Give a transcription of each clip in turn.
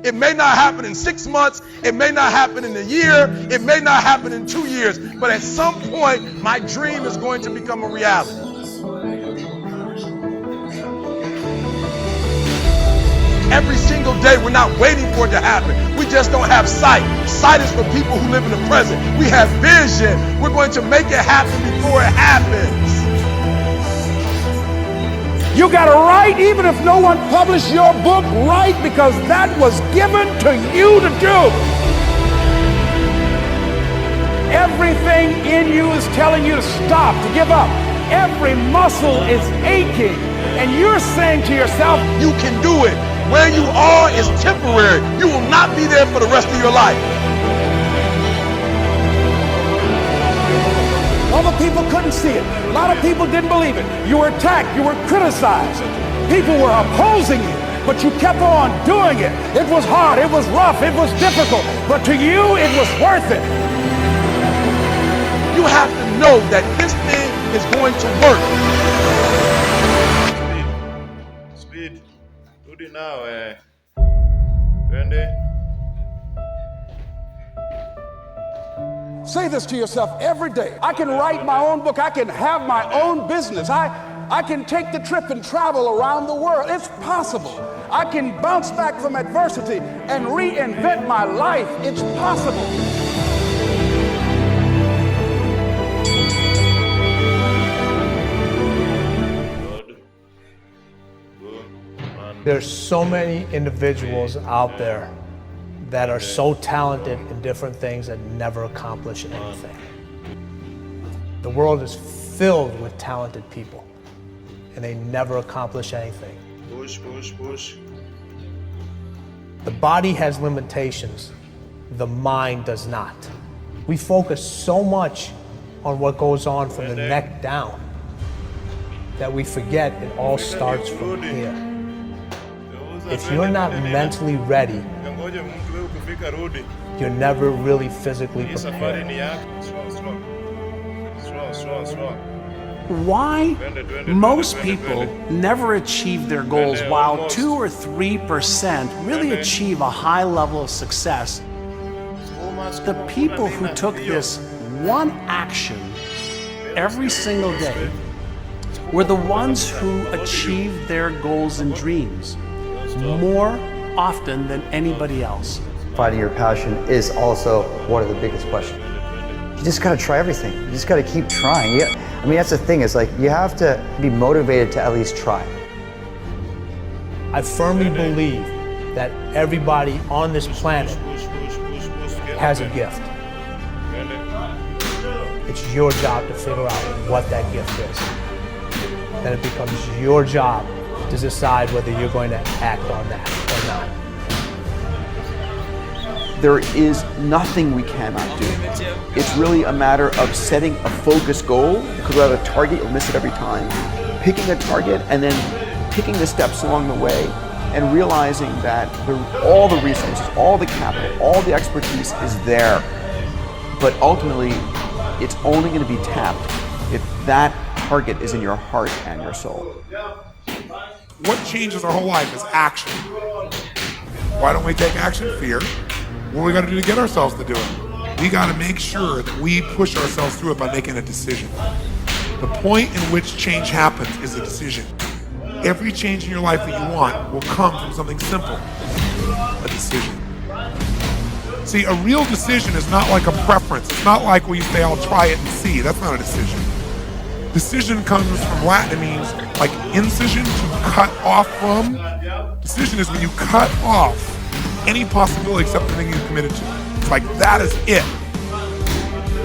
It may not happen in 6 months. It may not happen in a year. It may not happen in 2 years. But at some point, my dream is going to become a reality. Every single day, we're not waiting for it to happen. We just don't have sight. Sight is for people who live in the present. We have vision. We're going to make it happen before it happens. You got to write, even if no one published your book, write, because that was given to you to do. Everything in you is telling you to stop, to give up. Every muscle is aching, and you're saying to yourself, you can do it. Where you are is temporary. You will not be there for the rest of your life. Other people couldn't see it. A lot of people didn't believe it. You were attacked. You were criticized. People were opposing you, but you kept on doing it. It was hard. It was rough. It was difficult. But to you, it was worth it. You have to know that this thing is going to work. Speed. Rudi now, Randy. Say this to yourself every day. I can write my own book. I can have my own business. I can take the trip and travel around the world. It's possible. I can bounce back from adversity and reinvent my life. It's possible. There's so many individuals out there that are so talented in different things that never accomplish anything. The world is filled with talented people, and they never accomplish anything. Push, push, push. The body has limitations, the mind does not. We focus so much on what goes on from the neck down that we forget it all starts from here. If you're not mentally ready, you're never really physically prepared. Why most people never achieve their goals while 2 or 3% really achieve a high level of success? The people who took this one action every single day were the ones who achieved their goals and dreams more often than anybody else. Finding your passion is also one of the biggest questions. You just gotta try everything. You just gotta keep trying. I mean, that's the thing, is like, you have to be motivated to at least try. I firmly believe that everybody on this planet has a gift. It's your job to figure out what that gift is. Then it becomes your job to decide whether you're going to act on that or not. There is nothing we cannot do. It's really a matter of setting a focused goal, because without a target, you'll miss it every time. Picking a target and then taking the steps along the way and realizing that all the resources, all the capital, all the expertise is there. But ultimately, it's only going to be tapped if that target is in your heart and your soul. What changes our whole life is action. Why don't we take action? Fear. What do we got to do to get ourselves to do it? We got to make sure that we push ourselves through it by making a decision. The point in which change happens is a decision. Every change in your life that you want will come from something simple, a decision. See, a real decision is not like a preference. It's not like when you say, I'll try it and see. That's not a decision. Decision comes from Latin. It means like incision, to cut off from. Decision is when you cut off any possibility except the thing you committed to. It's like, that is it.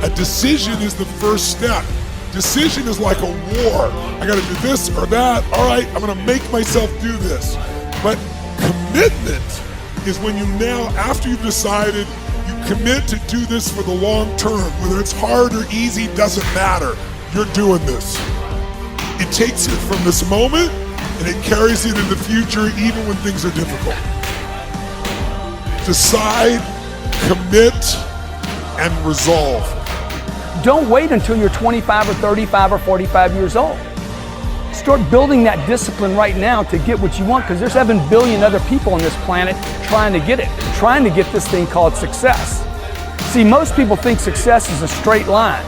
A decision is the first step. Decision is like a war. I gotta do this or that. All right, I'm gonna make myself do this. But commitment is when you now, after you've decided, you commit to do this for the long term. Whether it's hard or easy, doesn't matter. You're doing this. It takes it from this moment and it carries it in the future even when things are difficult. Decide, commit, and resolve. Don't wait until you're 25 or 35 or 45 years old. Start building that discipline right now to get what you want, because there's 7 billion other people on this planet trying to get it, trying to get this thing called success. See, most people think success is a straight line.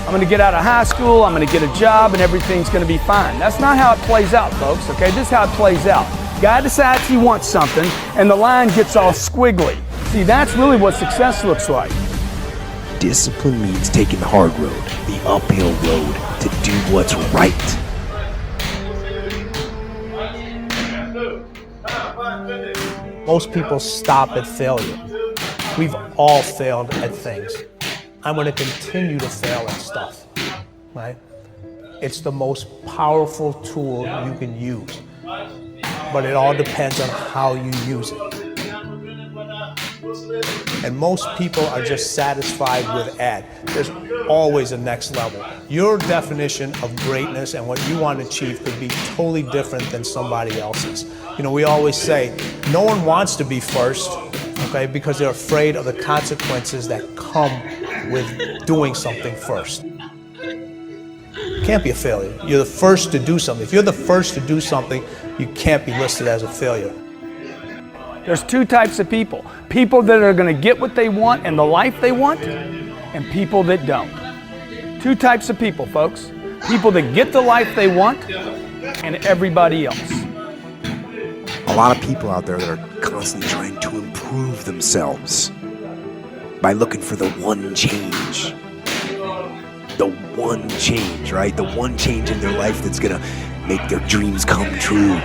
I'm going to get out of high school, I'm going to get a job, and everything's going to be fine. That's not how it plays out, folks, okay? This is how it plays out. Guy decides he wants something, and the line gets all squiggly. See, that's really what success looks like. Discipline means taking the hard road, the uphill road, to do what's right. Most people stop at failure. We've all failed at things. I'm going to continue to fail at stuff, right? It's the most powerful tool you can use, but it all depends on how you use it. And most people are just satisfied with add. There's always a next level. Your definition of greatness and what you want to achieve could be totally different than somebody else's. You know, we always say, no one wants to be first, okay, because they're afraid of the consequences that come with doing something first. You can't be a failure. You're the first to do something. If you're the first to do something, you can't be listed as a failure. There's 2 types of people. People that are going to get what they want and the life they want, and people that don't. 2 types of people, folks. People that get the life they want, and everybody else. A lot of people out there that are constantly trying to improve themselves by looking for the one change. The one change, right? The one change in their life that's gonna make their dreams come true.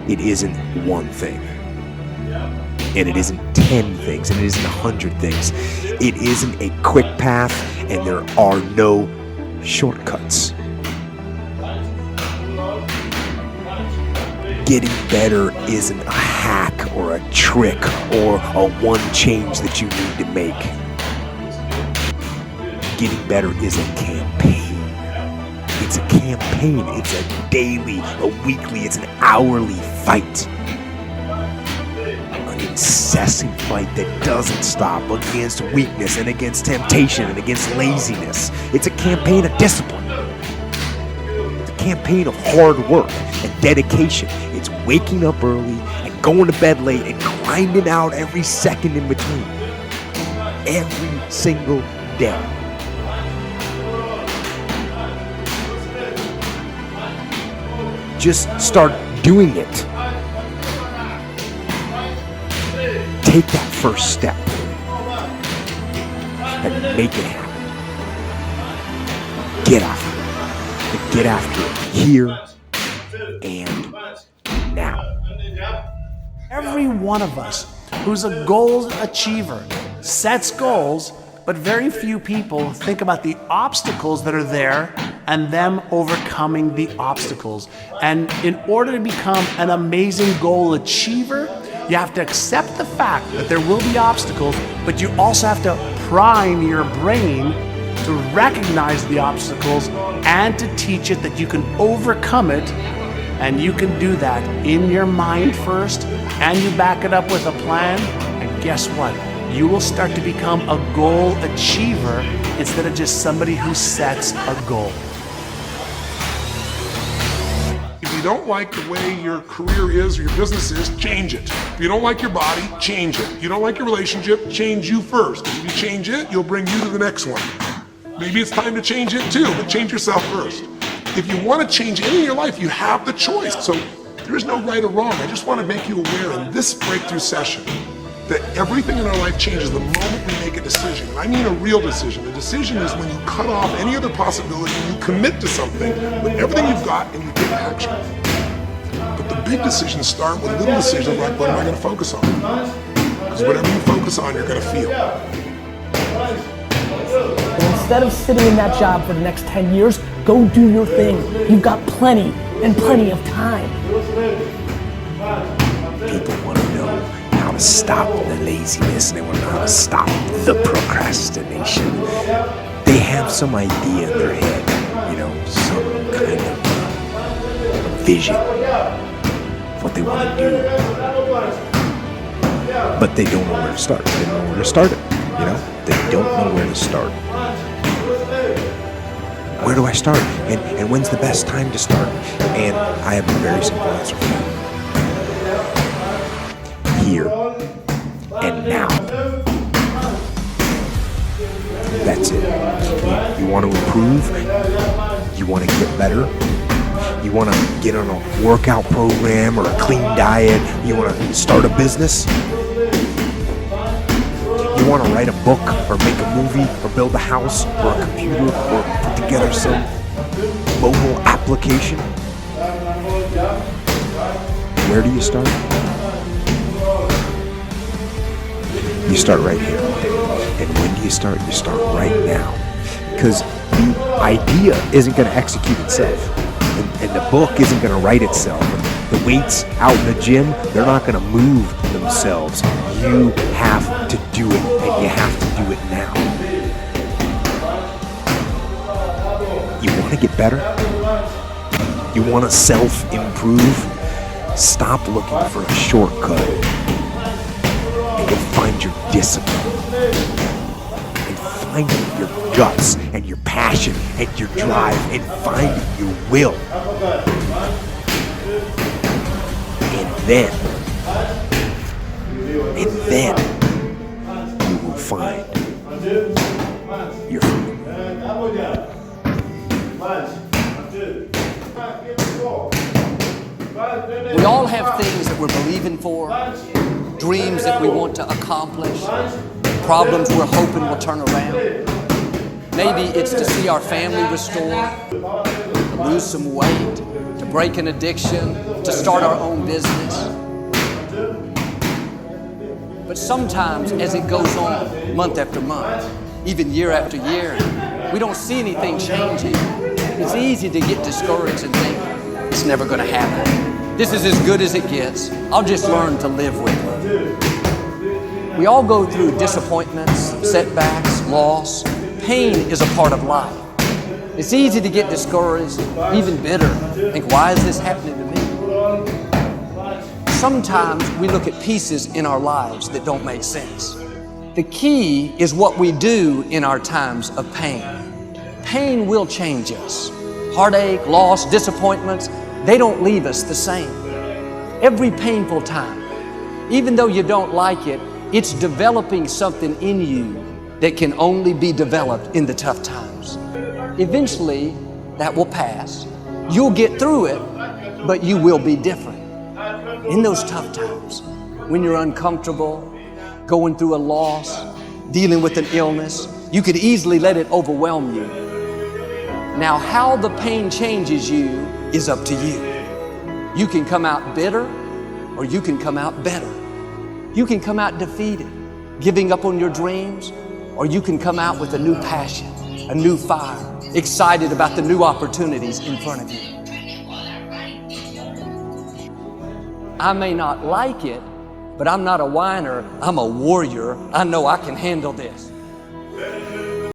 It isn't one thing. And it isn't 10 things, and it isn't 100 things. It isn't a quick path, and there are no shortcuts. Getting better isn't a hack or a trick or a one change that you need to make. Getting better is a campaign. It's a campaign. It's a daily, a weekly, it's an hourly fight. An incessant fight that doesn't stop against weakness and against temptation and against laziness. It's a campaign of discipline. It's a campaign of hard work and dedication. It's waking up early and going to bed late and grinding out every second in between. Every single day. Just start doing it. Take that first step and make it happen. Get after it. And get after it here and now. Every one of us who's a goal achiever sets goals, but very few people think about the obstacles that are there and them overcoming the obstacles. And in order to become an amazing goal achiever, you have to accept the fact that there will be obstacles, but you also have to prime your brain to recognize the obstacles and to teach it that you can overcome it. And you can do that in your mind first, and you back it up with a plan, and guess what? You will start to become a goal achiever instead of just somebody who sets a goal. If you don't like the way your career is or your business is, change it. If you don't like your body, change it. If you don't like your relationship, change you first. If you change it, you'll bring you to the next one. Maybe it's time to change it too, but change yourself first. If you want to change any of your life, you have the choice. So there is no right or wrong. I just want to make you aware in this breakthrough session that everything in our life changes the moment we make a decision. I mean a real decision. A decision is when you cut off any other possibility and you commit to something with everything you've got and you take action. But the big decisions start with little decisions like, what am I going to focus on? Because whatever you focus on, you're going to feel. And instead of sitting in that job for the next 10 years, go do your thing. You've got plenty and plenty of time. People want to know how to stop the laziness, and they want to know how to stop the procrastination. They have some idea in their head, you know, some kind of vision of what they want to do. But they don't know where to start. They don't know where to start it, you know? They don't know where to start. Where do I start? And when's the best time to start? And I have a very simple answer for you. Here and now. That's it. You want to improve? You want to get better? You want to get on a workout program or a clean diet? You want to start a business? You want to write a book or make a movie or build a house or a computer or put together some mobile application? Where do you start? You start right here. And when do you start? You start right now. Because the idea isn't going to execute itself. And the book isn't going to write itself. And the weights out in the gym, they're not going to move themselves. You have to do it, and you have to do it now. You want to get better? You want to self-improve? Stop looking for a shortcut and go find your discipline. And find your guts and your passion and your drive and find your will. And then you will find your freedom. We all have things that we're believing for, dreams that we want to accomplish, problems we're hoping will turn around. Maybe it's to see our family restored, to lose some weight, to break an addiction, to start our own business. But sometimes as it goes on month after month, even year after year, we don't see anything changing. It's easy to get discouraged and think, it's never going to happen. This is as good as it gets. I'll just learn to live with it. We all go through disappointments, setbacks, loss. Pain is a part of life. It's easy to get discouraged, even bitter. Think, why is this happening to me? Sometimes we look at pieces in our lives that don't make sense. The key is what we do in our times of pain. Pain will change us. Heartache, loss, disappointments, they don't leave us the same. Every painful time, even though you don't like it, it's developing something in you that can only be developed in the tough times. Eventually, that will pass. You'll get through it, but you will be different. In those tough times, when you're uncomfortable, going through a loss, dealing with an illness, you could easily let it overwhelm you. Now, how the pain changes you is up to you. You can come out bitter, or you can come out better. You can come out defeated, giving up on your dreams, or you can come out with a new passion, a new fire, excited about the new opportunities in front of you. I may not like it, but I'm not a whiner, I'm a warrior. I know I can handle this.